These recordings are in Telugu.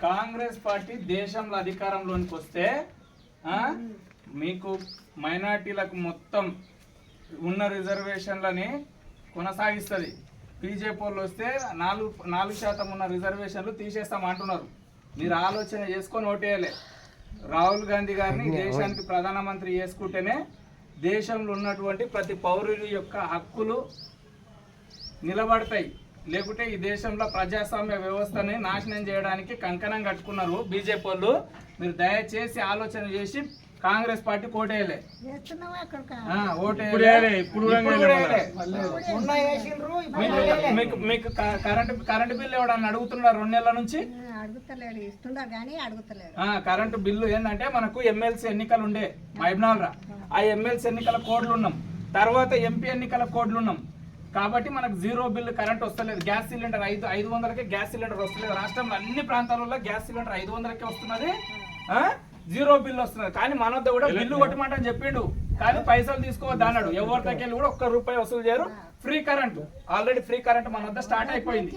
కాంగ్రెస్ పార్టీ దేశంలో అధికారంలోనికి వస్తే మీకు మైనార్టీలకు మొత్తం ఉన్న రిజర్వేషన్లని కొనసాగిస్తుంది. బీజేపీలో వస్తే 4% ఉన్న రిజర్వేషన్లు తీసేస్తామంటున్నారు. మీరు ఆలోచన చేసుకొని ఓటేయాలి. రాహుల్ గాంధీ గారిని దేశానికి ప్రధానమంత్రి చేసుకుంటేనే దేశంలో ఉన్నటువంటి ప్రతి పౌరుడి యొక్క హక్కులు నిలబడతాయి. లేకుంటే ఈ దేశంలో ప్రజాస్వామ్య వ్యవస్థని నాశనం చేయడానికి కంకణం కట్టుకున్నారు బీజేపీ వాళ్ళు. మీరు దయచేసి ఆలోచన చేసి కాంగ్రెస్ పార్టీ ఓటేయాలి. మీకు కరెంటు బిల్లు ఎవడన్నా అడుగుతున్నారు 2 నెలల నుంచి? కరెంటు బిల్లు ఏంటంటే మనకు ఎమ్మెల్సీ ఎన్నికలు ఉండే మహబూబ్నగర్, ఆ ఎమ్మెల్సీ ఎన్నికల కోడ్లు ఉన్నాం, తర్వాత ఎంపీ ఎన్నికల కోడ్లు ఉన్నాం. కాబట్టి మనకు 0 బిల్లు కరెంట్ వస్తలేదు. గ్యాస్ సిలిండర్ 500కే గ్యాస్ సిలిండర్ వస్తలేదు. రాష్ట్రంలో అన్ని ప్రాంతాలలో గ్యాస్ సిలిండర్ 500కే వస్తున్నది, 0 బిల్లు వస్తున్నది. కానీ మన వద్ద కూడా బిల్లు కొట్టమంటని చెప్పిండు, కానీ పైసలు తీసుకోవద్దు అన్నాడు. ఎవరి దగ్గర కూడా ₹1 వసూలు చేయరు. Free current, already free current మన వద్ద స్టార్ట్ అయిపోయింది.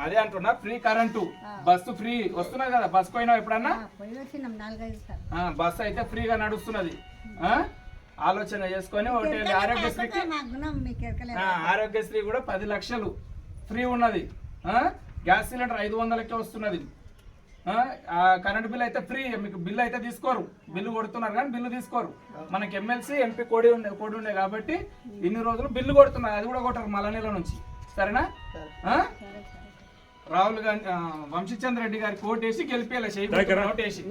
అదే అంటున్నా, ఫ్రీ కరెంటు, బస్సు ఫ్రీ వస్తున్నది కదా. బస్ పోయినావు ఎప్పుడన్నా? బస్సు అయితే ఫ్రీగా నడుస్తున్నది. ఆలోచన చేసుకొని ఒకటి ఆరోగ్యశ్రీ కూడా 10 లక్షలు ఫ్రీ ఉన్నది. గ్యాస్ సిలిండర్ 500కే వస్తున్నది. కరెంట్ బిల్ అయితే ఫ్రీ. మీకు బిల్లు అయితే తీసుకోరు, బిల్లు కొడుతున్నారు కానీ బిల్లు తీసుకోరు. మనకి ఎమ్మెల్సీ ఎంపీ కోడి ఉండే కాబట్టి ఇన్ని రోజులు బిల్లు కొడుతున్నారు. అది కూడా కొట్టరు మళ్ళా నెల నుంచి. సరేనా? రాహుల్ గాంధీ వంశీచంద్ర రెడ్డి గారికి ఓటేసి గెలిపేయాలి. ఓటేసి